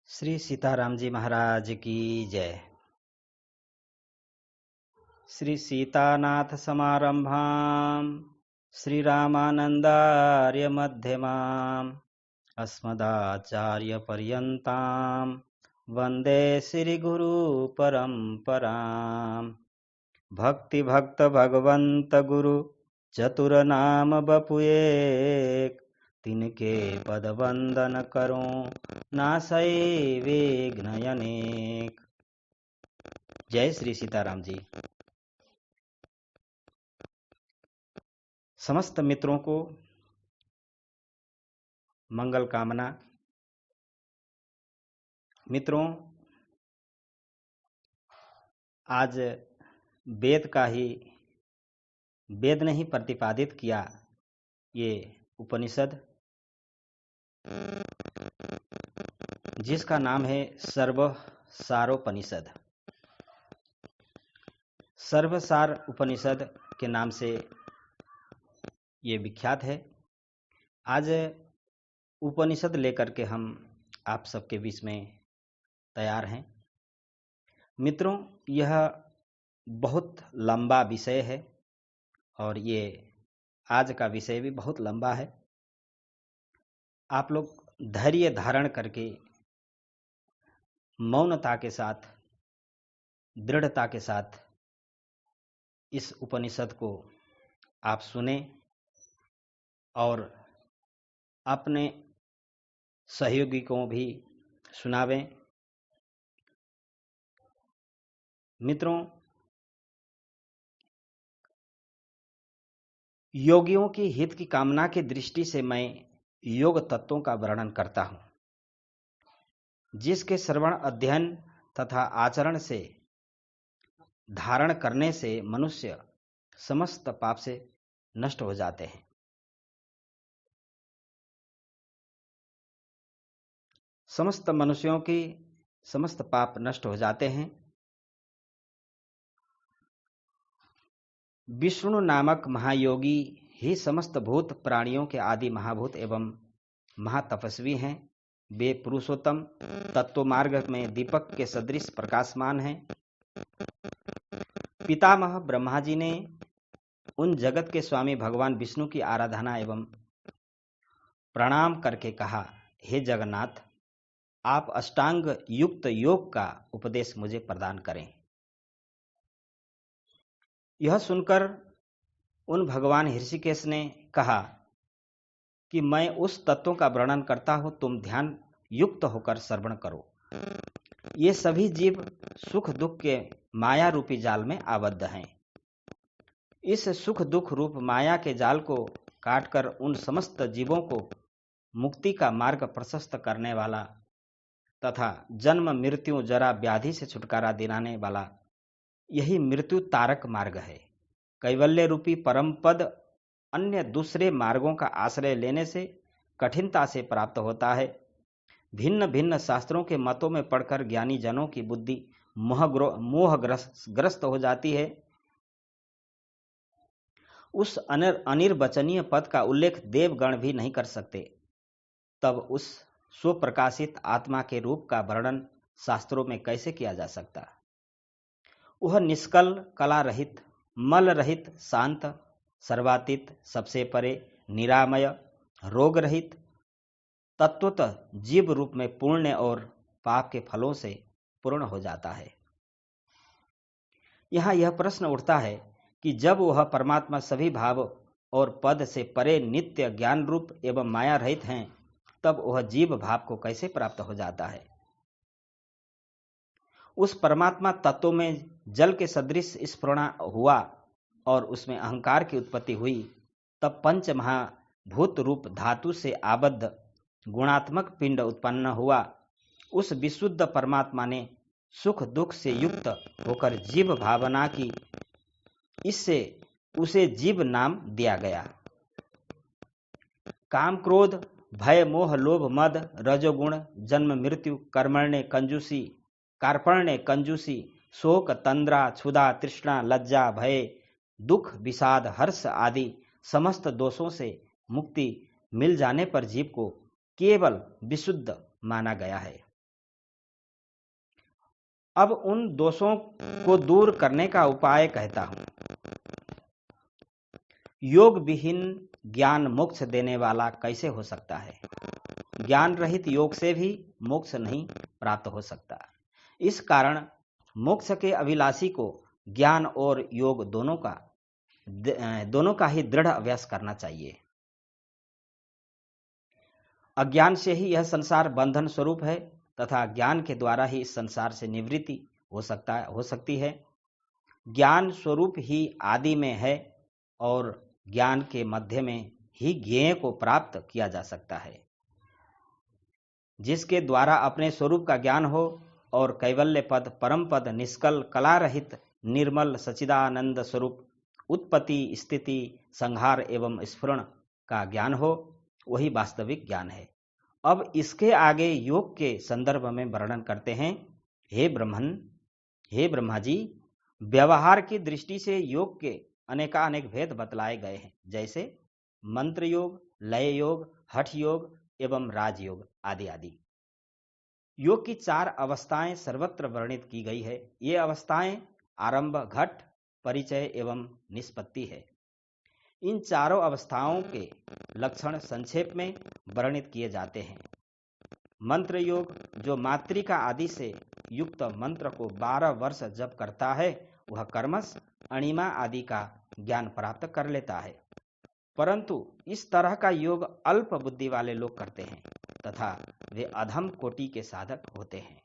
श्री सीताराम जी महाराज की जय। श्री सीतानाथ समारंभाम श्री रामानंदार्य मध्यमाम अस्मदाचार्य पर्यंताम वंदे श्री गुरु परंपराम। भक्ति भक्त भगवंत गुरु चतुर नाम बपुएक तिनके पद वंदन करूं नासै विघ्न अनेक। जय श्री सीताराम जी। समस्त मित्रों को मंगल कामना। मित्रों, आज वेद का ही वेद ने ही प्रतिपादित किया ये उपनिषद, जिसका नाम है सर्वसारोपनिषद। सर्वसार उपनिषद के नाम से ये विख्यात है। आज उपनिषद लेकर के हम आप सबके बीच में तैयार हैं। मित्रों, यह बहुत लंबा विषय है और ये आज का विषय भी बहुत लंबा है। आप लोग धैर्य धारण करके मौनता के साथ, दृढ़ता के साथ इस उपनिषद को आप सुने और अपने सहयोगी को भी सुनावें। मित्रों, योगियों की हित की कामना की दृष्टि से मैं योग तत्वों का वर्णन करता हूं, जिसके श्रवण, अध्ययन तथा आचरण से, धारण करने से मनुष्य समस्त पाप से नष्ट हो जाते हैं। समस्त मनुष्यों की समस्त पाप नष्ट हो जाते हैं। विष्णु नामक महायोगी ही समस्त भूत प्राणियों के आदि महाभूत एवं महातपस्वी हैं। वे पुरुषोत्तम तत्व मार्ग में दीपक के सदृश प्रकाशमान हैं। पितामह ब्रह्मा जी ने उन जगत के स्वामी भगवान विष्णु की आराधना एवं प्रणाम करके कहा, हे जगन्नाथ, आप अष्टांग युक्त योग का उपदेश मुझे प्रदान करें। यह सुनकर उन भगवान ऋषिकेश ने कहा कि मैं उस तत्वों का वर्णन करता हूं, तुम ध्यान युक्त होकर श्रवण करो। ये सभी जीव सुख दुख के माया रूपी जाल में आबद्ध हैं। इस सुख दुख रूप माया के जाल को काटकर उन समस्त जीवों को मुक्ति का मार्ग प्रशस्त करने वाला तथा जन्म मृत्यु जरा व्याधि से छुटकारा दिलाने वाला यही मृत्यु तारक मार्ग है। कैवल्य रूपी परम पद अन्य दूसरे मार्गों का आश्रय लेने से कठिनता से प्राप्त होता है। भिन्न भिन्न शास्त्रों के मतों में पढ़कर ज्ञानी जनों की बुद्धि मोहग्रस्त हो जाती है। उस अनिर्वचनीय पद का उल्लेख देवगण भी नहीं कर सकते। तब उस स्वप्रकाशित आत्मा के रूप का वर्णन शास्त्रों में कैसे किया जा सकता? वह निष्कल, कला रहित, मल रहित, शांत, सर्वातीत, सबसे परे, निरामय, रोग रहित, तत्वतः जीव रूप में पुण्य और पाप के फलों से पूर्ण हो जाता है। यहाँ यह प्रश्न उठता है कि जब वह परमात्मा सभी भाव और पद से परे नित्य ज्ञान रूप एवं माया रहित हैं, तब वह जीव भाव को कैसे प्राप्त हो जाता है? उस परमात्मा तत्व में जल के सदृश स्फुरण हुआ और उसमें अहंकार की उत्पत्ति हुई। तब पंच महाभूत रूप धातु से आबद्ध गुणात्मक पिंड उत्पन्न हुआ। उस विशुद्ध परमात्मा ने सुख दुख से युक्त होकर जीव भावना की, इससे उसे जीव नाम दिया गया। काम, क्रोध, भय, मोह, लोभ, मद, रजोगुण, जन्म मृत्यु, कार्पण्य, कंजूसी, शोक, तंद्रा, क्षुधा, तृष्णा, लज्जा, भय, दुख, विषाद, हर्ष आदि समस्त दोषों से मुक्ति मिल जाने पर जीव को केवल विशुद्ध माना गया है। अब उन दोषों को दूर करने का उपाय कहता हूं। योग विहीन ज्ञान मोक्ष देने वाला कैसे हो सकता है? ज्ञान रहित योग से भी मोक्ष नहीं प्राप्त हो सकता। इस कारण मोक्ष के अभिलाषी को ज्ञान और योग दोनों का ही दृढ़ अभ्यास करना चाहिए। अज्ञान से ही यह संसार बंधन स्वरूप है तथा ज्ञान के द्वारा ही इस संसार से निवृत्ति हो सकती है। ज्ञान स्वरूप ही आदि में है और ज्ञान के मध्य में ही ज्ञेय को प्राप्त किया जा सकता है। जिसके द्वारा अपने स्वरूप का ज्ञान हो और कैवल्य पद, परम पद, निष्कल, कला रहित, निर्मल सच्चिदानंद स्वरूप, उत्पत्ति, स्थिति, संहार एवं स्फुरण का ज्ञान हो, वही वास्तविक ज्ञान है। अब इसके आगे योग के संदर्भ में वर्णन करते हैं। हे ब्रह्मा जी, व्यवहार की दृष्टि से योग के अनेकानेक भेद बतलाए गए हैं, जैसे मंत्र योग, लय योग, हठ योग एवं राजयोग आदि आदि। योग की 4 अवस्थाएं सर्वत्र वर्णित की गई है। ये अवस्थाएं आरंभ, घट, परिचय एवं निष्पत्ति है। इन चारों अवस्थाओं के लक्षण संक्षेप में वर्णित किए जाते हैं। मंत्र योग, जो मातृका आदि से युक्त मंत्र को 12 वर्ष जप करता है, वह कर्मश अणिमा आदि का ज्ञान प्राप्त कर लेता है। परंतु इस तरह का योग अल्प बुद्धि वाले लोग करते हैं तथा वे अधम कोटि के साधक होते हैं।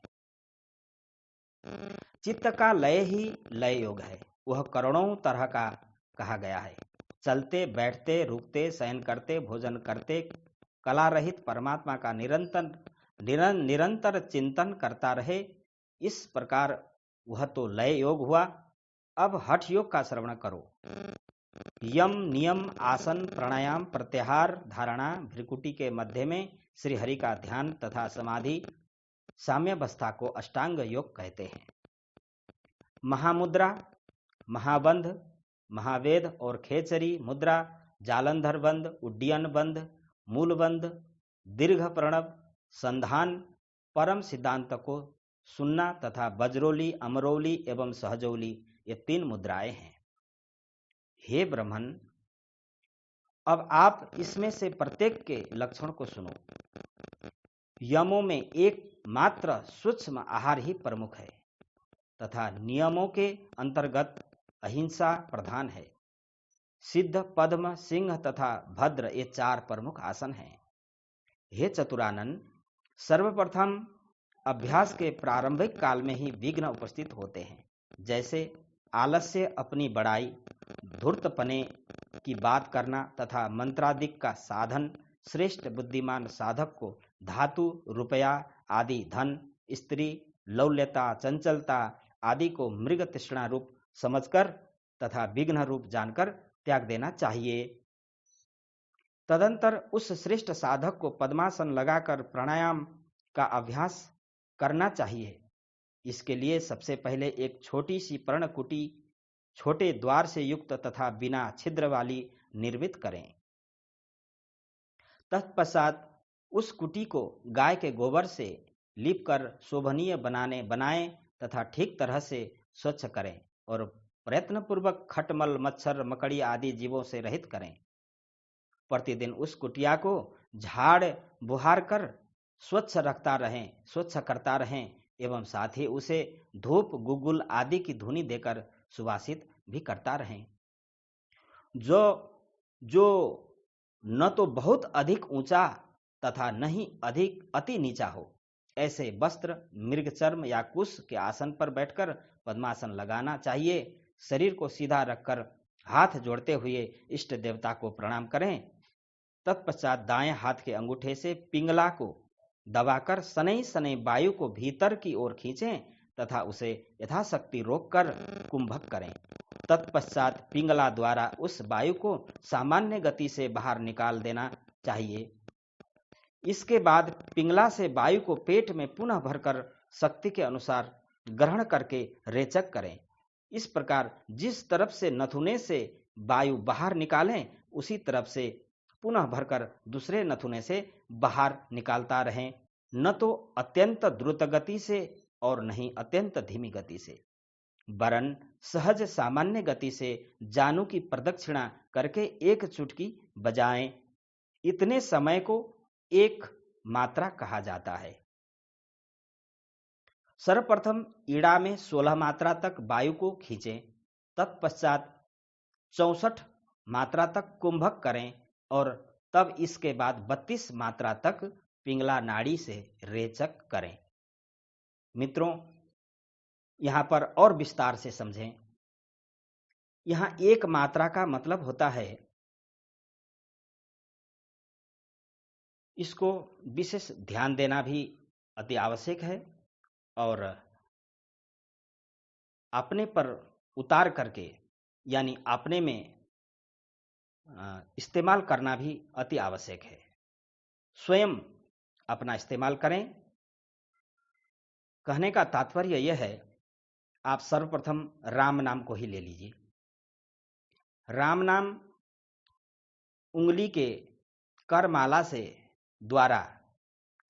चित्त का लय ही लय योग है। वह करोड़ों तरह का कहा गया है। चलते, बैठते, रुकते, शयन करते, भोजन करते, कला रहित परमात्मा का निरंतर चिंतन करता रहे, इस प्रकार वह तो लय योग हुआ। अब हठ योग का श्रवण करो। यम, नियम, आसन, प्राणायाम, प्रत्याहार, धारणा, भ्रिकुटी के मध्य में श्री हरि का ध्यान तथा समाधि साम्यावस्था को अष्टांग योग कहते हैं। महामुद्रा, महाबंध, महावेद और खेचरी मुद्रा, जालंधर बंध, उड्डयन बंध, मूल बंध, दीर्घ प्रणव, संधान, परम सिद्धांत को सुनना तथा वज्रोली, अमरोली एवं सहजोली, ये 3 मुद्राएं हैं। हे ब्रह्मन, अब आप इसमें से प्रत्येक के लक्षण को सुनो। यमों में एक मात्र सूक्ष्म आहार ही प्रमुख है तथा नियमों के अंतर्गत अहिंसा प्रधान है। सिद्ध, पद्म, सिंह तथा भद्र, ये 4 प्रमुख आसन हैं। हे चतुरानन, सर्वप्रथम अभ्यास के प्रारंभिक काल में ही विघ्न उपस्थित होते हैं, जैसे आलस्य, अपनी बड़ाई, धूर्तपने की बात करना तथा मंत्रादिक का साधन। श्रेष्ठ बुद्धिमान साधक को धातु, रुपया आदि, धन, स्त्री, लौल्यता, चंचलता आदि को मृग तृष्णा रूप समझकर तथा विघ्न रूप जानकर त्याग देना चाहिए। तदंतर उस श्रेष्ठ साधक को पद्मासन लगाकर प्राणायाम का अभ्यास करना चाहिए। इसके लिए सबसे पहले एक छोटी सी पर्णकुटी छोटे द्वार से युक्त तथा बिना छिद्र वाली निर्मित करें। तत्पश्चात उस कुटी को गाय के गोबर से लीपकर शोभनीय बनाएं तथा ठीक तरह से स्वच्छ करें और प्रयत्नपूर्वक खटमल, मच्छर, मकड़ी आदि जीवों से रहित करें। प्रतिदिन उस कुटिया को झाड़ बुहार कर स्वच्छ करता रहें एवं साथ ही उसे धूप, गुग्गुल आदि की धूनी देकर सुवासित भी करता रहें। जो न तो बहुत अधिक ऊंचा तथा न ही अधिक अति नीचा हो, ऐसे वस्त्र, मृगचर्म या कुश के आसन पर बैठकर पद्मासन लगाना चाहिए। शरीर को सीधा रखकर हाथ जोड़ते हुए इष्ट देवता को प्रणाम करें। तत्पश्चात दाएं हाथ के अंगूठे से पिंगला को दबाकर शनै शनै वायु को भीतर की ओर खींचें तथा उसे यथाशक्ति रोककर कुंभक करें। तत्पश्चात पिंगला द्वारा उस वायु को सामान्य गति से बाहर निकाल देना चाहिए। इसके बाद पिंगला से वायु को पेट में पुनः भरकर शक्ति के अनुसार ग्रहण करके रेचक करें। इस प्रकार जिस तरफ से नथुने से वायु बाहर निकालें, उसी तरफ से पुनः भरकर दूसरे नथुने से बाहर निकालता रहें। न तो अत्यंत द्रुत गति से और नहीं अत्यंत धीमी गति से, वरन सहज सामान्य गति से जानू की प्रदक्षिणा करके एक चुटकी बजाएं। इतने समय को एक मात्रा कहा जाता है। सर्वप्रथम ईड़ा में 16 मात्रा तक वायु को खींचें, तत्पश्चात 64 मात्रा तक कुंभक करें और तब इसके बाद 32 मात्रा तक पिंगला नाड़ी से रेचक करें। मित्रों, यहां पर और विस्तार से समझें। यहां एक मात्रा का मतलब होता है, इसको विशेष ध्यान देना भी अति आवश्यक है और अपने पर उतार करके यानी अपने में इस्तेमाल करना भी अति आवश्यक है। स्वयं अपना इस्तेमाल करें। कहने का तात्पर्य यह है, आप सर्वप्रथम राम नाम को ही ले लीजिए। राम नाम उंगली के करमाला से द्वारा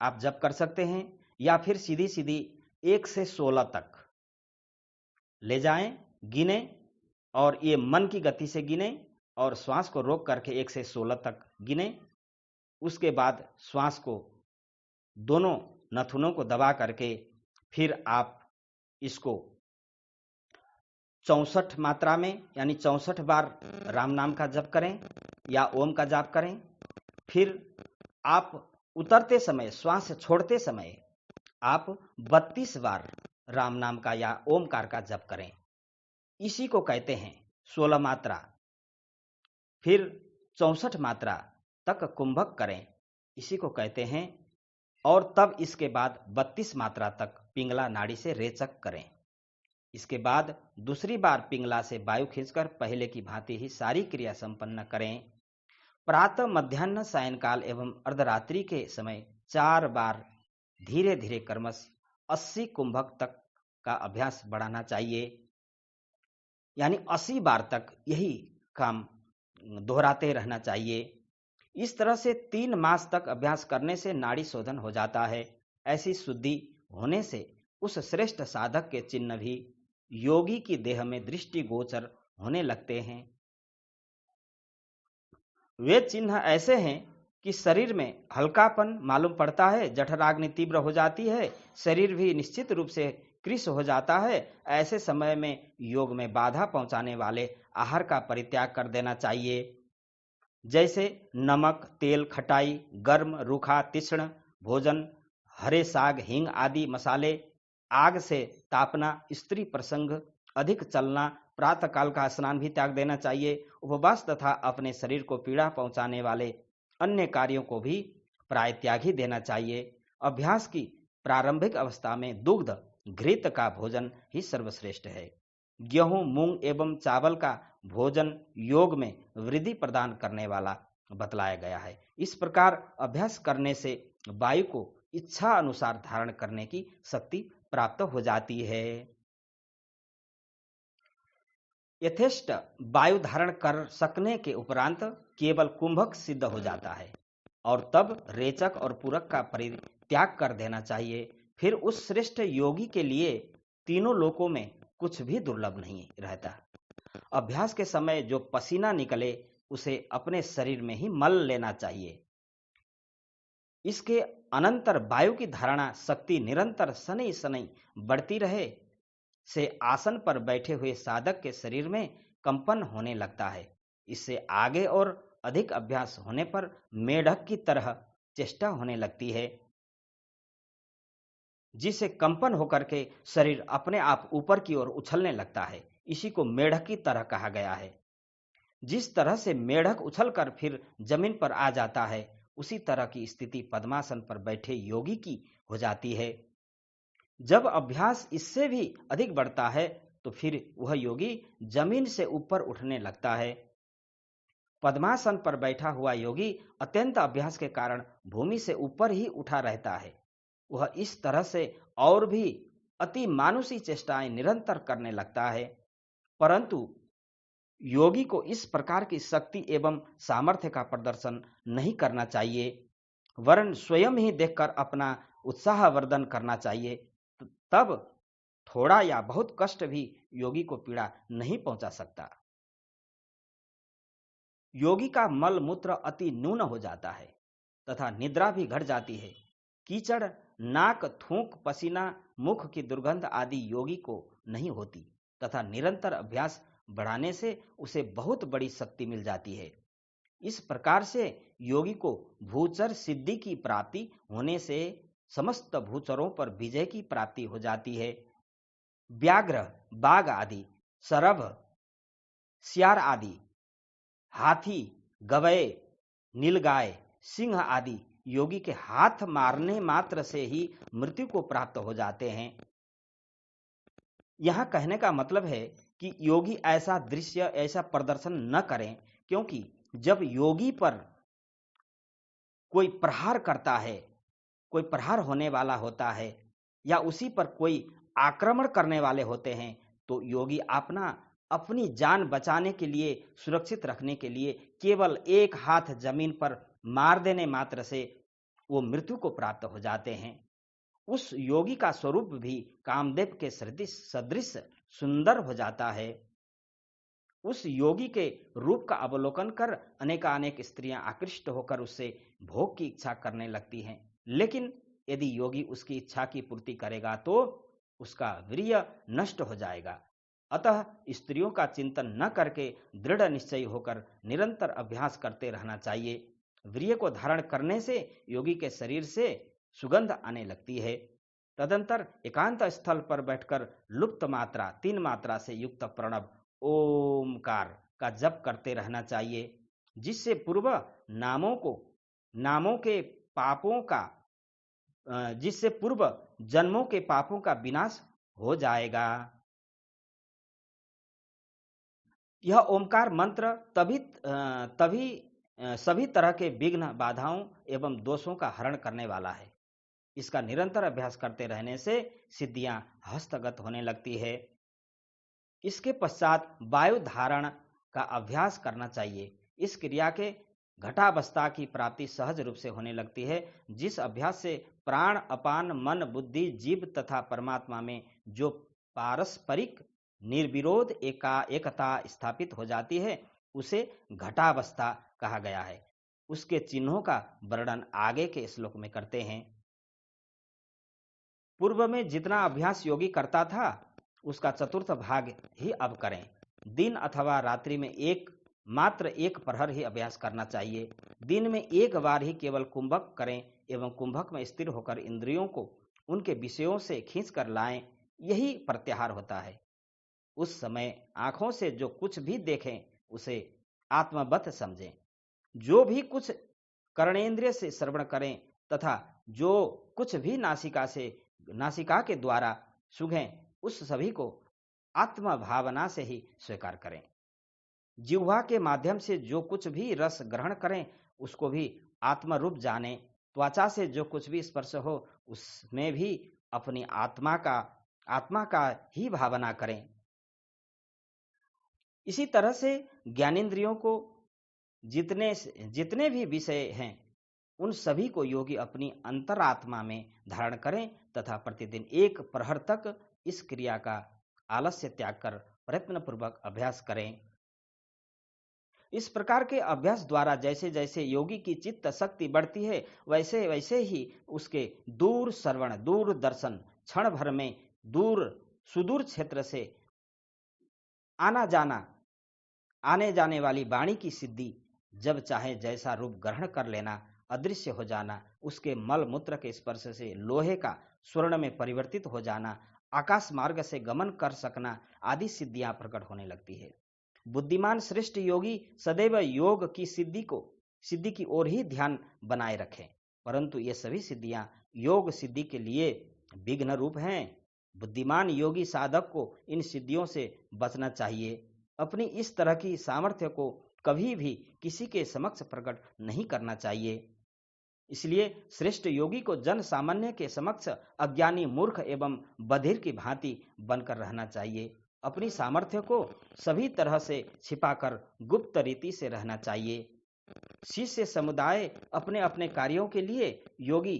आप जप कर सकते हैं या फिर सीधी सीधी 1 से 16 तक ले जाएं, गिने और ये मन की गति से गिने और श्वास को रोक करके 1 से 16 तक गिने। उसके बाद श्वास को दोनों नथुनों को दबा करके फिर आप इसको 64 मात्रा में यानी 64 बार राम नाम का जप करें या ओम का जाप करें। फिर आप उतरते समय, श्वास छोड़ते समय आप 32 बार राम नाम का या ओमकार का जप करें। इसी को कहते हैं 16 मात्रा। फिर 64 मात्रा तक कुंभक करें, इसी को कहते हैं। और तब इसके बाद 32 मात्रा तक पिंगला नाड़ी से रेचक करें। इसके बाद दूसरी बार पिंगला से वायु खींचकर पहले की भांति ही सारी क्रिया संपन्न करें। प्रातः, मध्याह्न, सायंकाल एवं अर्धरात्रि के समय 4 बार धीरे धीरे क्रमश 80 कुंभक तक का अभ्यास बढ़ाना चाहिए। यानी 80 बार तक यही काम दोहराते रहना चाहिए। इस तरह से 3 मास तक अभ्यास करने से नाड़ी शोधन हो जाता है। ऐसी शुद्धि होने से उस श्रेष्ठ साधक के चिन्ह भी योगी की देह में दृष्टिगोचर होने लगते हैं। वे चिन्ह ऐसे हैं कि शरीर में हल्कापन मालूम पड़ता है, जठराग्नि तीव्र हो जाती है, शरीर भी निश्चित रूप से कृश हो जाता है। ऐसे समय में योग में बाधा पहुंचाने वाले आहार का परित्याग कर देना चाहिए, जैसे नमक, तेल, खटाई, गर्म, रूखा, तीक्ष्ण भोजन, हरे साग, हींग आदि मसाले, आग से तापना, स्त्री प्रसंग, अधिक चलना, प्रातःकाल का स्नान भी त्याग देना चाहिए। उपवास तथा अपने शरीर को पीड़ा पहुंचाने वाले अन्य कार्यों को भी प्राय त्याग ही देना चाहिए। अभ्यास की प्रारंभिक अवस्था में दुग्ध घृत का भोजन ही सर्वश्रेष्ठ है। गेहूं, मूंग एवं चावल का भोजन योग में वृद्धि प्रदान करने वाला बतलाया गया है। इस प्रकार अभ्यास करने से वायु को इच्छा अनुसार धारण करने की शक्ति प्राप्त हो जाती है। यथेष्ट वायु धारण कर सकने के उपरांत केवल कुंभक सिद्ध हो जाता है और तब रेचक और पूरक का परित्याग कर देना चाहिए। फिर उस श्रेष्ठ योगी के लिए तीनों लोकों में कुछ भी दुर्लभ नहीं रहता। अभ्यास के समय जो पसीना निकले उसे अपने शरीर में ही मल लेना चाहिए। इसके अनंतर वायु की धारणा शक्ति निरंतर शनै शनै बढ़ती रहे से आसन पर बैठे हुए साधक के शरीर में कंपन होने लगता है। इससे आगे और अधिक अभ्यास होने पर मेढक की तरह चेष्टा होने लगती है, जिससे कंपन होकर के शरीर अपने आप ऊपर की ओर उछलने लगता है। इसी को मेढक की तरह कहा गया है। जिस तरह से मेढक उछलकर फिर जमीन पर आ जाता है, उसी तरह की स्थिति पद्मासन पर बैठे योगी की हो जाती है। जब अभ्यास इससे भी अधिक बढ़ता है तो फिर वह योगी जमीन से ऊपर उठने लगता है। पद्मासन पर बैठा हुआ योगी अत्यंत अभ्यास के कारण भूमि से ऊपर ही उठा रहता है। वह इस तरह से और भी अति मानुषी चेष्टाएं निरंतर करने लगता है, परंतु योगी को इस प्रकार की शक्ति एवं सामर्थ्य का प्रदर्शन नहीं करना चाहिए, वरन स्वयं ही देखकर अपना उत्साहवर्धन करना चाहिए तब थोड़ा या बहुत कष्ट भी योगी को पीड़ा नहीं पहुंचा सकता। योगी का मल मूत्र अति न्यून हो जाता है तथा निद्रा भी घट जाती है। कीचड़, नाक, थूक, पसीना, मुख की दुर्गंध आदि योगी को नहीं होती तथा निरंतर अभ्यास बढ़ाने से उसे बहुत बड़ी शक्ति मिल जाती है। इस प्रकार से योगी को भूचर सिद्धि की प्राप्ति होने से समस्त भूचरों पर विजय की प्राप्ति हो जाती है। व्याघ्र, बाघ आदि, सरभ, सियार आदि, हाथी, गवय, नीलगाय, सिंह आदि योगी के हाथ मारने मात्र से ही मृत्यु को प्राप्त हो जाते हैं। यहां कहने का मतलब है कि योगी ऐसा दृश्य, ऐसा प्रदर्शन न करें, क्योंकि जब योगी पर कोई प्रहार करता है, कोई प्रहार होने वाला होता है या उसी पर कोई आक्रमण करने वाले होते हैं, तो योगी अपनी जान बचाने के लिए, सुरक्षित रखने के लिए केवल एक हाथ जमीन पर मार देने मात्र से वो मृत्यु को प्राप्त हो जाते हैं। उस योगी का स्वरूप भी कामदेव के सदृश सुंदर हो जाता है। उस योगी के रूप का अवलोकन कर अनेकानेक स्त्रियां आकृष्ट होकर उससे भोग की इच्छा करने लगती हैं। लेकिन यदि योगी उसकी इच्छा की पूर्ति करेगा तो उसका वीर्य नष्ट हो जाएगा। अतः स्त्रियों का चिंतन न करके दृढ़ निश्चयी होकर निरंतर अभ्यास करते रहना चाहिए। वीर्य को धारण करने से योगी के शरीर से सुगंध आने लगती है। तदंतर एकांत स्थल पर बैठकर लुप्त मात्रा, 3 मात्रा से युक्त प्रणव ओमकार का जप करते रहना चाहिए, जिससे पूर्व जिससे पूर्व जन्मों के पापों का विनाश हो जाएगा। यह ओमकार मंत्र तभी सभी तरह के विघ्न, बाधाओं एवं दोषों का हरण करने वाला है। इसका निरंतर अभ्यास करते रहने से सिद्धियां हस्तगत होने लगती है। इसके पश्चात वायु धारण का अभ्यास करना चाहिए। इस क्रिया के घटावस्था की प्राप्ति सहज रूप से होने लगती है। जिस अभ्यास से प्राण, अपान, मन, बुद्धि, जीव तथा परमात्मा में जो पारस्परिक निर्विरोध एकता स्थापित हो जाती है, उसे घटावस्था कहा गया है। उसके चिन्हों का वर्णन आगे के श्लोक में करते हैं। पूर्व में जितना अभ्यास योगी करता था, उसका चतुर्थ भाग ही अब करें। दिन अथवा रात्रि में मात्र एक प्रहर ही अभ्यास करना चाहिए। दिन में एक बार ही केवल कुंभक करें एवं कुंभक में स्थिर होकर इंद्रियों को उनके विषयों से खींच कर लाएं, यही प्रत्याहार होता है। उस समय आंखों से जो कुछ भी देखें उसे आत्मवत समझें। जो भी कुछ कर्णेंद्रिय से श्रवण करें तथा जो कुछ भी नासिका के द्वारा सूंघें, उस सभी को आत्म भावना से ही स्वीकार करें। जिह्वा के माध्यम से जो कुछ भी रस ग्रहण करें उसको भी आत्म रूप जानें। त्वचा से जो कुछ भी स्पर्श हो उसमें भी अपनी आत्मा का ही भावना करें। इसी तरह से ज्ञानेंद्रियों को जितने भी विषय हैं उन सभी को योगी अपनी अंतरात्मा में धारण करें तथा प्रतिदिन एक प्रहर तक इस क्रिया का आलस्य त्याग कर प्रयत्न पूर्वक अभ्यास करें। इस प्रकार के अभ्यास द्वारा जैसे जैसे योगी की चित्त शक्ति बढ़ती है, वैसे वैसे ही उसके दूर श्रवण, दूर दर्शन, क्षण भर में सुदूर क्षेत्र से आने जाने वाली वाणी की सिद्धि, जब चाहे जैसा रूप ग्रहण कर लेना, अदृश्य हो जाना, उसके मल मूत्र के स्पर्श से लोहे का स्वर्ण में परिवर्तित हो जाना, आकाश मार्ग से गमन कर सकना आदि सिद्धियां प्रकट होने लगती है। बुद्धिमान श्रेष्ठ योगी सदैव योग की सिद्धि की ओर ही ध्यान बनाए रखें, परंतु ये सभी सिद्धियां योग सिद्धि के लिए विघ्न रूप हैं। बुद्धिमान योगी साधक को इन सिद्धियों से बचना चाहिए। अपनी इस तरह की सामर्थ्य को कभी भी किसी के समक्ष प्रकट नहीं करना चाहिए। इसलिए श्रेष्ठ योगी को जन सामान्य के समक्ष अज्ञानी, मूर्ख एवं बधिर की भांति बनकर रहना चाहिए। अपनी सामर्थ्य को सभी तरह से छिपाकर गुप्त रीति से रहना चाहिए। शिष्य समुदाय अपने अपने कार्यों के लिए योगी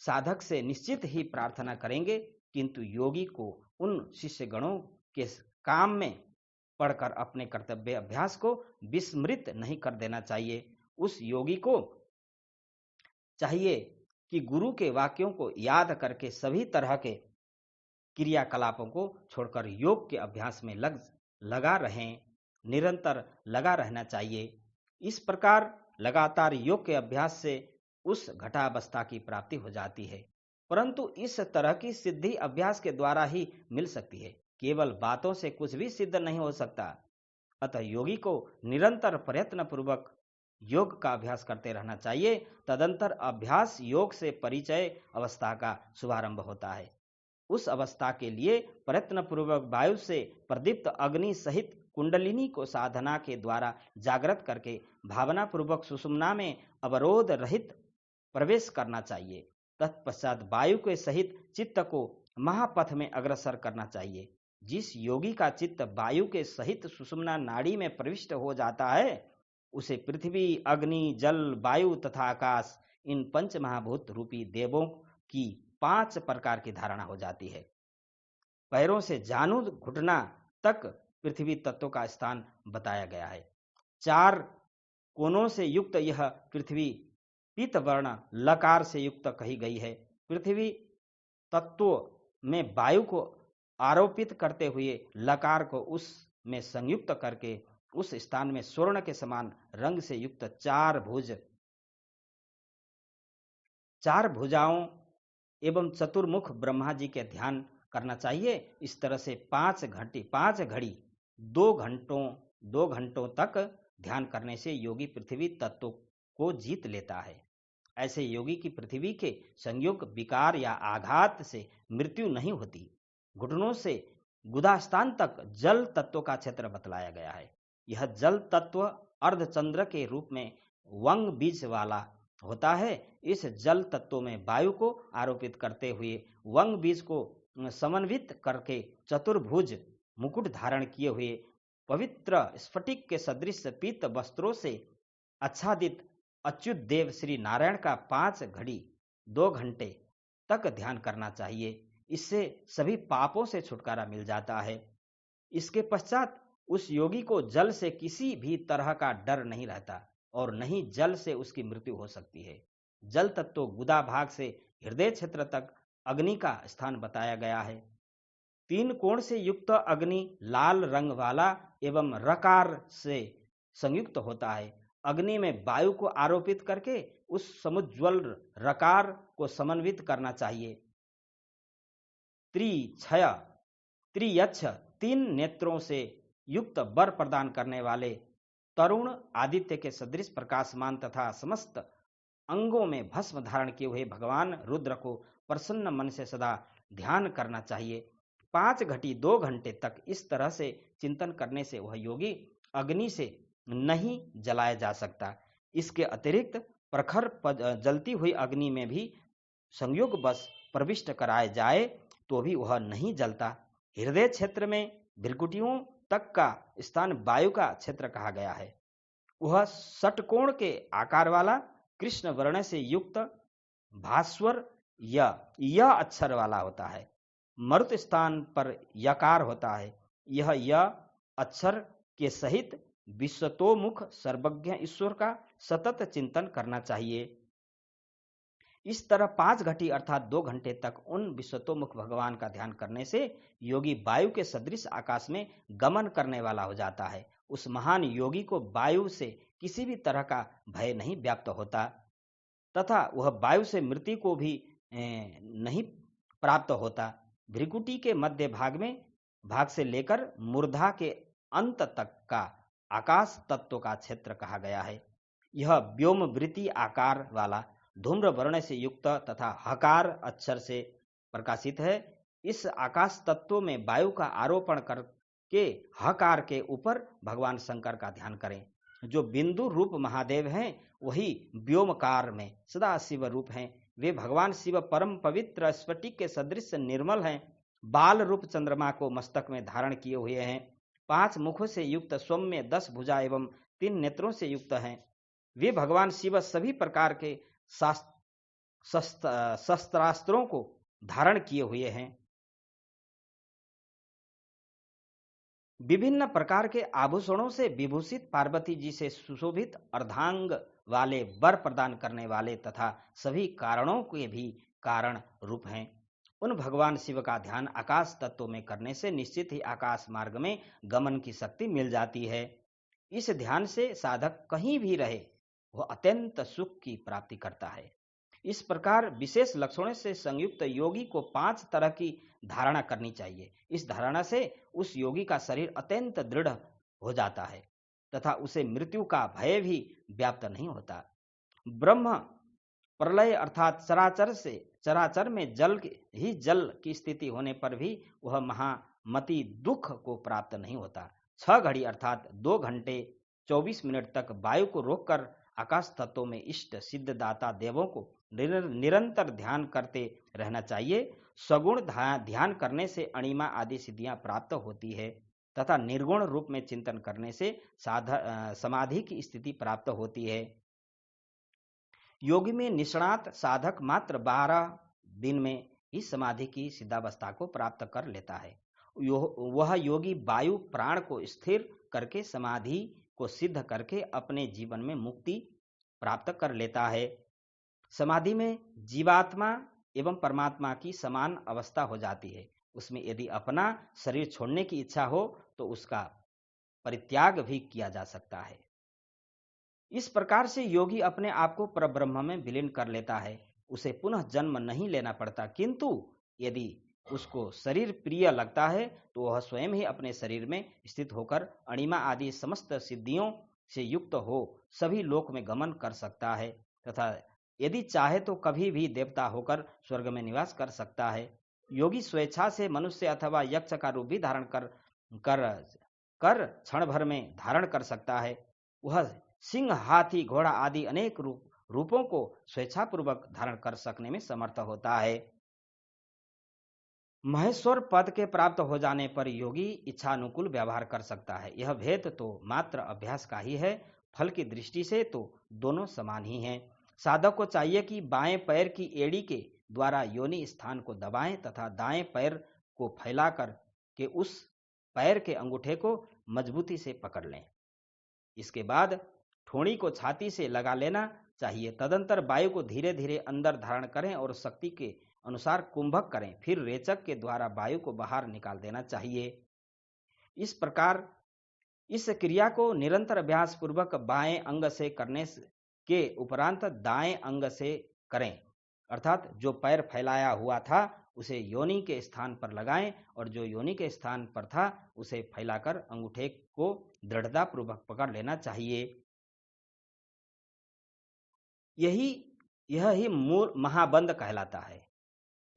साधक से निश्चित ही प्रार्थना करेंगे, किंतु योगी को उन शिष्यगणों के काम में पढ़कर अपने कर्तव्य अभ्यास को विस्मृत नहीं कर देना चाहिए। उस योगी को चाहिए कि गुरु के वाक्यों को याद करके सभी तरह के क्रियाकलापों को छोड़कर योग के अभ्यास में लगा रहें, निरंतर लगा रहना चाहिए। इस प्रकार लगातार योग के अभ्यास से उस घटावस्था की प्राप्ति हो जाती है। परंतु इस तरह की सिद्धि अभ्यास के द्वारा ही मिल सकती है, केवल बातों से कुछ भी सिद्ध नहीं हो सकता। अतः योगी को निरंतर प्रयत्न पूर्वक योग का अभ्यास करते रहना चाहिए। तदंतर अभ्यास योग से परिचय अवस्था का शुभारंभ होता है। उस अवस्था के लिए प्रयत्न पूर्वक वायु से प्रदीप्त अग्नि सहित कुंडलिनी को साधना के द्वारा जागृत करके भावना पूर्वक सुषुम्ना में अवरोध रहित प्रवेश करना चाहिए। तत्पश्चात वायु के सहित चित्त को महापथ में अग्रसर करना चाहिए। जिस योगी का चित्त वायु के सहित सुषुम्ना नाड़ी में प्रविष्ट हो जाता है, उसे पृथ्वी, अग्नि, जल, वायु तथा आकाश, इन पंच महाभूत रूपी देवों की 5 प्रकार की धारणा हो जाती है। पैरों से जानु घुटना तक पृथ्वी तत्व का स्थान बताया गया है। 4 कोनों से युक्त यह पृथ्वी पीत वर्ण लकार से युक्त कही गई है। पृथ्वी तत्व में वायु को आरोपित करते हुए लकार को उस में संयुक्त करके उस स्थान में स्वर्ण के समान रंग से युक्त 4 भुजाओं एवं चतुर्मुख ब्रह्मा जी के ध्यान करना चाहिए। इस तरह से 5 घड़ी 2 घंटों तक ध्यान करने से योगी पृथ्वी तत्व को जीत लेता है। ऐसे योगी की पृथ्वी के संयोग, विकार या आघात से मृत्यु नहीं होती। घुटनों से गुदास्थान तक जल तत्व का क्षेत्र बतलाया गया है। यह जल तत्व अर्धचंद्र के रूप में वंग बीज वाला होता है। इस जल तत्व में वायु को आरोपित करते हुए वंग बीज को समन्वित करके चतुर्भुज मुकुट धारण किए हुए पवित्र स्फटिक के सदृश पीत वस्त्रों से आच्छादित अच्युत देव श्री नारायण का 5 घड़ी 2 घंटे तक ध्यान करना चाहिए। इससे सभी पापों से छुटकारा मिल जाता है। इसके पश्चात उस योगी को जल से किसी भी तरह का डर नहीं रहता और नहीं जल से उसकी मृत्यु हो सकती है। जल तत्व गुदा भाग से हृदय क्षेत्र तक अग्नि का स्थान बताया गया है। 3 कोण से युक्त अग्नि लाल रंग वाला एवं रकार से संयुक्त होता है। अग्नि में वायु को आरोपित करके उस समुज्ज्वल रकार को समन्वित करना चाहिए। त्रियक्ष 3 नेत्रों से युक्त वर प्रदान करने वाले तरुण आदित्य के सदृश प्रकाशमान तथा समस्त अंगों में भस्म धारण किए हुए भगवान रुद्र को प्रसन्न मन से सदा ध्यान करना चाहिए। 5 घड़ी 2 घंटे तक इस तरह से चिंतन करने से वह योगी अग्नि से नहीं जलाया जा सकता। इसके अतिरिक्त प्रखर जलती हुई अग्नि में भी संयोग बस प्रविष्ट कराए जाए तो भी वह नहीं जलता। हृदय क्षेत्र में भृकुटियों तक का स्थान वायु का क्षेत्र कहा गया है। वह षटकोण के आकार वाला कृष्ण वर्ण से युक्त भास्वर यह अक्षर वाला होता है। मरुत स्थान पर यकार होता है। यह अक्षर के सहित विश्वतोमुख सर्वज्ञ ईश्वर का सतत चिंतन करना चाहिए। इस तरह 5 घड़ी अर्थात 2 घंटे तक उन विश्वतोमुख भगवान का ध्यान करने से योगी वायु के सदृश आकाश में गमन करने वाला हो जाता है। उस महान योगी को वायु से किसी भी तरह का भय नहीं व्याप्त होता तथा वह वायु से मृत्यु को भी नहीं प्राप्त होता। भृकुटी के मध्य भाग से लेकर मूर्धा के अंत तक का आकाश तत्व का क्षेत्र कहा गया है। यह व्योमवृत्ति आकार वाला धूम्र वर्ण से युक्त तथा हकार अक्षर से प्रकाशित है। इस आकाश तत्व में वायु का आरोपण करके हकार के ऊपर भगवान शंकर का ध्यान करें। जो बिंदु रूप महादेव हैं वही व्योमकार में सदा शिव रूप हैं। वे भगवान शिव परम पवित्र स्फटिक के सदृश निर्मल हैं। बाल रूप चंद्रमा को मस्तक में धारण किए हुए हैं। 5 मुखों से युक्त सौम्य 10 भुजा एवं 3 नेत्रों से युक्त हैं। वे भगवान शिव सभी प्रकार के शस्त्रास्त्रों को धारण किए हुए हैं। विभिन्न प्रकार के आभूषणों से विभूषित पार्वती जी से सुशोभित अर्धांग वाले वर प्रदान करने वाले तथा सभी कारणों के भी कारण रूप हैं। उन भगवान शिव का ध्यान आकाश तत्व में करने से निश्चित ही आकाश मार्ग में गमन की शक्ति मिल जाती है। इस ध्यान से साधक कहीं भी रहे वह अत्यंत सुख की प्राप्ति करता है। इस प्रकार विशेष लक्षणों से संयुक्त योगी को 5 तरह की धारणा करनी चाहिए। इस धारणा से उस योगी का शरीर अत्यंत दृढ़ हो जाता है तथा उसे मृत्यु का भय भी व्याप्त नहीं होता। ब्रह्म प्रलय अर्थात चराचर में जल की स्थिति होने पर भी वह महामति दुख को प्राप्त नहीं होता। 6 घड़ी अर्थात 2 घंटे 24 मिनट तक वायु को रोककर आकाश तत्वों में इष्ट सिद्ध दाता देवों को निरंतर ध्यान करते रहना चाहिए। सगुण ध्यान करने से अणिमा आदि सिद्धियां प्राप्त होती है तथा निर्गुण रूप में चिंतन करने से समाधि की स्थिति प्राप्त होती है। योगी में निष्णात साधक मात्र 12 दिन में ही समाधि की सिद्धावस्था को प्राप्त कर लेता है। वह योगी वायु प्राण को स्थिर करके समाधि को सिद्ध करके अपने जीवन में मुक्ति प्राप्त कर लेता है। समाधि में जीवात्मा एवं परमात्मा की समान अवस्था हो जाती है। उसमें यदि अपना शरीर छोड़ने की इच्छा हो तो उसका परित्याग भी किया जा सकता है। इस प्रकार से योगी अपने आप को परब्रह्म में विलीन कर लेता है। उसे पुनः जन्म नहीं लेना पड़ता, किंतु यदि उसको शरीर प्रिय लगता है तो वह स्वयं ही अपने शरीर में स्थित होकर अणिमा आदि समस्त सिद्धियों से युक्त हो सभी लोक में गमन कर सकता है तथा यदि चाहे तो कभी भी देवता होकर स्वर्ग में निवास कर सकता है। योगी स्वेच्छा से मनुष्य अथवा यक्ष का रूप भी धारण कर क्षण भर में धारण कर सकता है। वह सिंह, हाथी, घोड़ा आदि अनेक रूपों को स्वेच्छापूर्वक धारण कर सकने में समर्थ होता है। महेश्वर पद के प्राप्त हो जाने पर योगी इच्छानुकूल व्यवहार कर सकता है। यह भेद तो मात्र अभ्यास का ही है, फल की दृष्टि से तो दोनों समान ही हैं। साधक को चाहिए कि बाएं पैर की एड़ी के द्वारा योनि स्थान को दबाएं तथा दाएं पैर को फैलाकर के उस पैर के अंगूठे को मजबूती से पकड़ लें। इसके बाद ठोड़ी को छाती से लगा लेना चाहिए। तदंतर वायु को धीरे धीरे अंदर धारण करें और शक्ति के अनुसार कुंभक करें, फिर रेचक के द्वारा वायु को बाहर निकाल देना चाहिए। इस प्रकार इस क्रिया को निरंतर अभ्यास पूर्वक बाएं अंग से करने के उपरांत दाएं अंग से करें, अर्थात जो पैर फैलाया हुआ था उसे योनि के स्थान पर लगाएं और जो योनि के स्थान पर था उसे फैलाकर अंगूठे को दृढ़ता पूर्वक पकड़ लेना चाहिए। यह ही मूल महाबंध कहलाता है।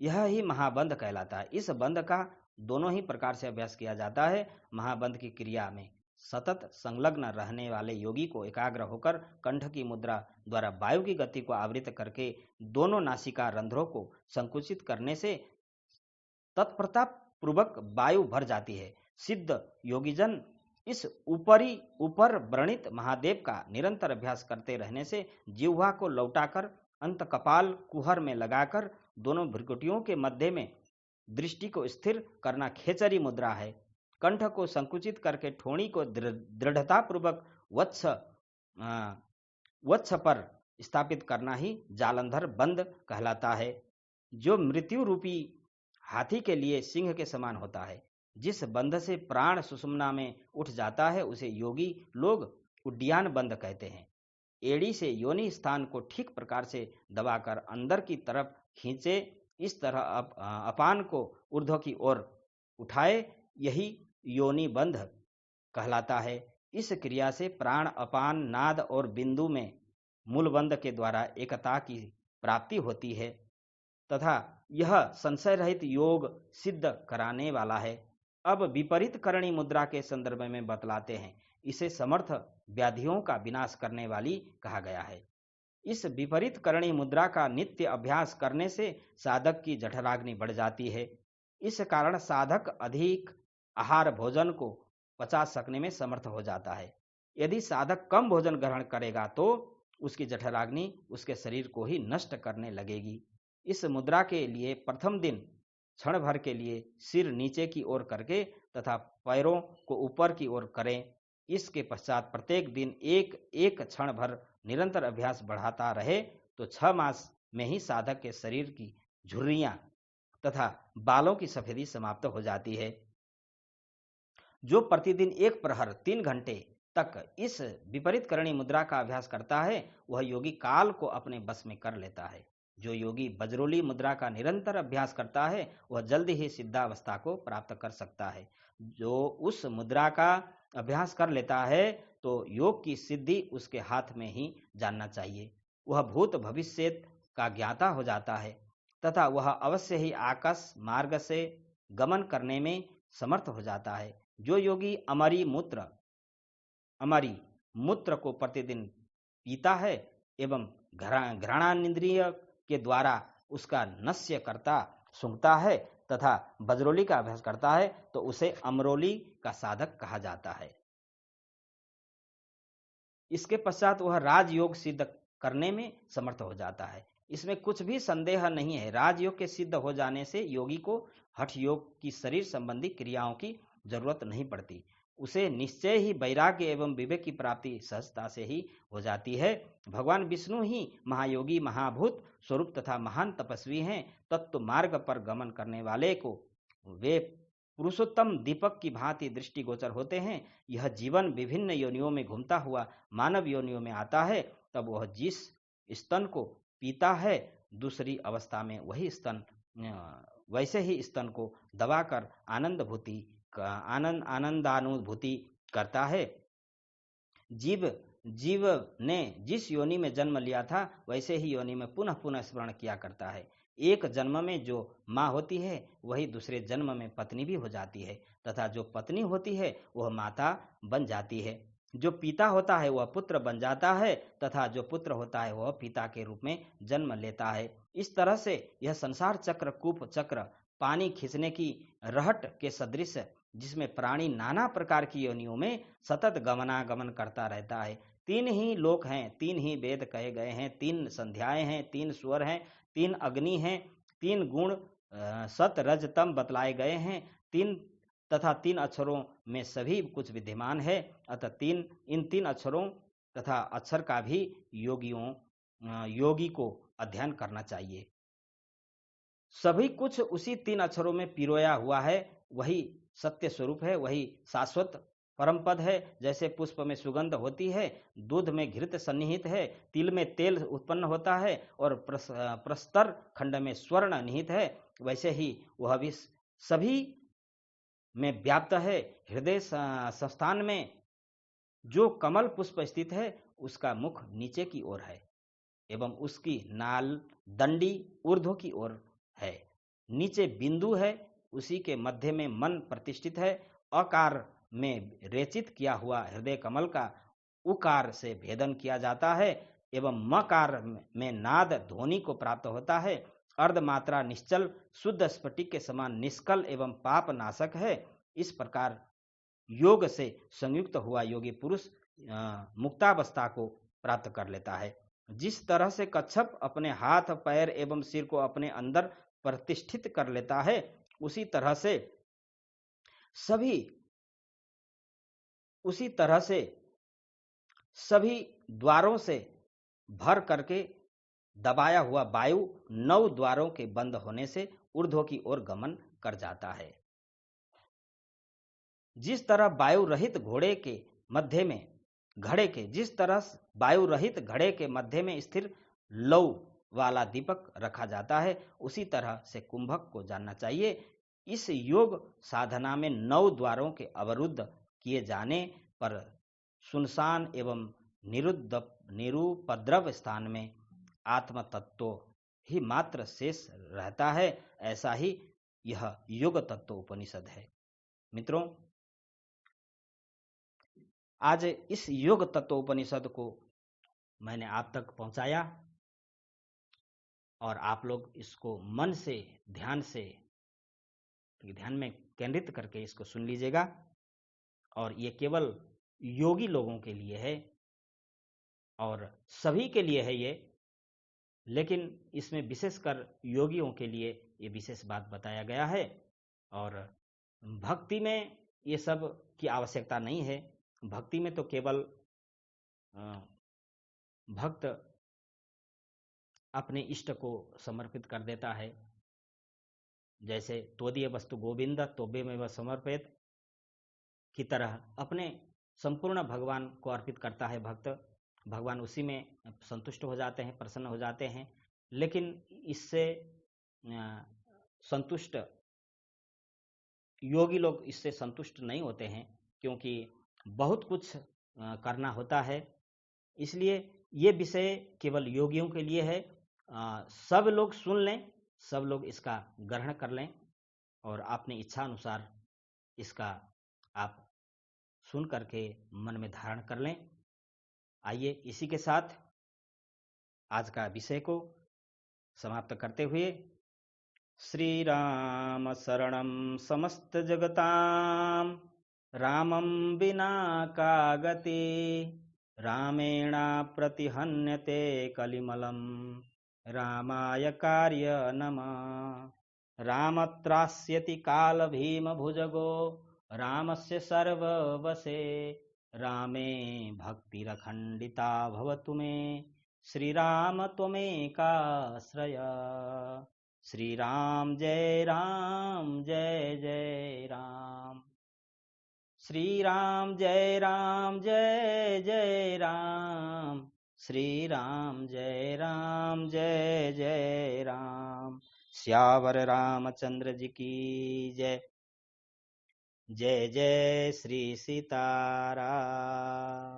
यह ही महाबंध कहलाता है। इस बंध का दोनों ही प्रकार से अभ्यास किया जाता है। महाबंध की क्रिया में सतत संलग्न रहने वाले योगी को एकाग्र होकर कंठ की मुद्रा द्वारा वायु की गति को आवृत करके दोनों नासिका रंध्रों को संकुचित करने से तत्परता पूर्वक वायु भर जाती है। सिद्ध योगीजन इस ऊपर वर्णित महादेव का निरंतर अभ्यास करते रहने से जिह्वा को लौटाकर अंत कपाल कुहर में लगाकर दोनों भ्रुकुटियों के मध्य में दृष्टि को स्थिर करना खेचरी मुद्रा है। कंठ को संकुचित करके ठोड़ी को दृढ़ता पूर्वक वत्स पर स्थापित करना ही जालंधर बंद कहलाता है, जो मृत्यु रूपी हाथी के लिए सिंह के समान होता है। जिस बंध से प्राण सुषुम्ना में उठ जाता है उसे योगी लोग उड्डयन बंध कहते हैं। एड़ी से योनि स्थान को ठीक प्रकार से दबाकर अंदर की तरफ खींचे, इस तरह अपान को ऊर्ध्व की ओर उठाए, यही योनि बंध कहलाता है। इस क्रिया से प्राण अपान नाद और बिंदु में मूलबंध के द्वारा एकता की प्राप्ति होती है तथा यह संशय रहित योग सिद्ध कराने वाला है। अब विपरीत करणी मुद्रा के संदर्भ में बतलाते हैं। इसे समर्थ व्याधियों का विनाश करने वाली कहा गया है। इस विपरीत करणी मुद्रा का नित्य अभ्यास करने से साधक की जठराग्नि बढ़ जाती है। इस कारण साधक अधिक आहार भोजन को पचा सकने में समर्थ हो जाता है। यदि साधक कम भोजन ग्रहण करेगा तो उसकी जठराग्नि उसके शरीर को ही नष्ट करने लगेगी। इस मुद्रा के लिए प्रथम दिन क्षण भर के लिए सिर नीचे की ओर करके तथा पैरों को ऊपर की ओर करें। इसके पश्चात प्रत्येक दिन एक एक क्षण भर निरंतर अभ्यास बढ़ाता रहे तो 6 मास में ही साधक के शरीर की झुर्रियां तथा बालों की सफेदी समाप्त हो जाती है। जो प्रतिदिन एक प्रहर 3 घंटे तक इस विपरीत करणी मुद्रा का अभ्यास करता है वह योगी काल को अपने बस में कर लेता है। जो योगी बजरोली मुद्रा का निरंतर अभ्यास करता है वह जल्द ही सिद्धावस्था को प्राप्त कर सकता है। जो उस मुद्रा का अभ्यास कर लेता है तो योग की सिद्धि उसके हाथ में ही जानना चाहिए। वह भूत भविष्य का ज्ञाता हो जाता है तथा वह अवश्य ही आकाश मार्ग से गमन करने में समर्थ हो जाता है। जो योगी अमरी मूत्र को प्रतिदिन पीता है एवं घ्राणानिंद्रिय के द्वारा उसका नस्य करता सूंघता है तथा बजरोली का अभ्यास करता है तो उसे अमरोली का साधक कहा जाता है। इसके पश्चात वह राजयोग सिद्ध करने में समर्थ हो जाता है। इसमें कुछ भी संदेह नहीं है। राजयोग के सिद्ध हो जाने से योगी को हठ योग की शरीर संबंधी क्रियाओं की जरूरत नहीं पड़ती। उसे निश्चय ही वैराग्य एवं विवेक की प्राप्ति सहजता से ही हो जाती है। भगवान विष्णु ही महायोगी महाभूत स्वरूप तथा महान तपस्वी हैं। तत्व मार्ग पर गमन करने वाले को वे पुरुषोत्तम दीपक की भांति दृष्टिगोचर होते हैं। यह जीवन विभिन्न योनियों में घूमता हुआ मानव योनियों में आता है। तब वह जिस स्तन को पीता है दूसरी अवस्था में वही स्तन वैसे ही स्तन को दबाकर आनंदानुभूति करता है। जीव ने जिस योनि में जन्म लिया था वैसे ही योनि में पुनः पुनः स्मरण किया करता है। एक जन्म में जो माँ होती है वही दूसरे जन्म में पत्नी भी हो जाती है तथा जो पत्नी होती है वह माता बन जाती है। जो पिता होता है वह पुत्र बन जाता है तथा जो पुत्र होता है वह पिता के रूप में जन्म लेता है। इस तरह से यह संसार चक्र कूप चक्र पानी खींचने की रहट के सदृश जिसमें प्राणी नाना प्रकार की योनियों में सतत गमनागमन करता रहता है। 3 ही लोक हैं, 3 ही वेद कहे गए हैं, 3 संध्याएं हैं, 3 स्वर हैं, 3 अग्नि हैं, 3 गुण सत रज तम बतलाए गए हैं, 3 तथा 3 अक्षरों में सभी कुछ विद्यमान है। अतः इन 3 अक्षरों तथा अक्षर का भी योगी को अध्ययन करना चाहिए। सभी कुछ उसी 3 अक्षरों में पिरोया हुआ है। वही सत्य स्वरूप है, वही शाश्वत परम पद है। जैसे पुष्प में सुगंध होती है, दूध में घृत सन्निहित है, तिल में तेल उत्पन्न होता है और प्रस्तर खंड में स्वर्ण निहित है, वैसे ही वह भी सभी में व्याप्त है। हृदय संस्थान में जो कमल पुष्प स्थित है उसका मुख नीचे की ओर है एवं उसकी नाल दंडी ऊर्ध्व की ओर है। नीचे बिंदु है, उसी के मध्य में मन प्रतिष्ठित है। अकार में रेचित किया हुआ हृदय कमल का उकार से भेदन किया जाता है एवं मकार में नाद ध्वनि को प्राप्त होता है। अर्धमात्रा निश्चल शुद्ध स्फटिक के समान निष्कल एवं पाप नाशक है। इस प्रकार योग से संयुक्त हुआ योगी पुरुष मुक्तावस्था को प्राप्त कर लेता है। जिस तरह से कच्छप अपने हाथ पैर एवं सिर को अपने अंदर प्रतिष्ठित कर लेता है उसी तरह से सभी द्वारों से भर करके दबाया हुआ वायु 9 द्वारों के बंद होने से ऊर्ध्व की ओर गमन कर जाता है। जिस तरह वायु रहित घड़े के मध्य में स्थिर लौ वाला दीपक रखा जाता है उसी तरह से कुंभक को जानना चाहिए। इस योग साधना में 9 द्वारों के अवरुद्ध किए जाने पर सुनसान एवं निरुपद्रव स्थान में आत्म तत्व ही मात्र शेष रहता है। ऐसा ही यह योग तत्व उपनिषद है। मित्रों, आज इस योग तत्व उपनिषद को मैंने आप तक पहुंचाया और आप लोग इसको मन से ध्यान में केंद्रित करके इसको सुन लीजिएगा। और ये केवल योगी लोगों के लिए है और सभी के लिए है ये, लेकिन इसमें विशेषकर योगियों के लिए ये विशेष बात बताया गया है। और भक्ति में ये सब की आवश्यकता नहीं है। भक्ति में तो केवल भक्त अपने इष्ट को समर्पित कर देता है। जैसे त्वदीय वस्तु गोविंद तोभ्यमेव समर्पित की तरह अपने संपूर्ण भगवान को अर्पित करता है भक्त। भगवान उसी में संतुष्ट हो जाते हैं, प्रसन्न हो जाते हैं। लेकिन इससे संतुष्ट योगी लोग इससे संतुष्ट नहीं होते हैं, क्योंकि बहुत कुछ करना होता है। इसलिए ये विषय केवल योगियों के लिए है। सब लोग सुन लें, सब लोग इसका ग्रहण कर लें और अपनी इच्छा अनुसार इसका आप सुन करके मन में धारण कर लें। आइए इसी के साथ आज का विषय को समाप्त करते हुए, श्री राम शरणं समस्त जगतां रामं विना का गति रामेण प्रतिहन्यते कलिमलं रामाय कार्य नमः। रामत्रास्यति काल भीम भुजगो रामस्य सर्ववशे रामे भक्तिरखण्डिता भवतु मे श्रीराम त्वमेकाश्रय। श्री राम जय जय राम। श्री राम जय जय राम। श्री राम जय जय राम। श्यावर रामचंद्र जी की जय। जय जय श्री सीताराम।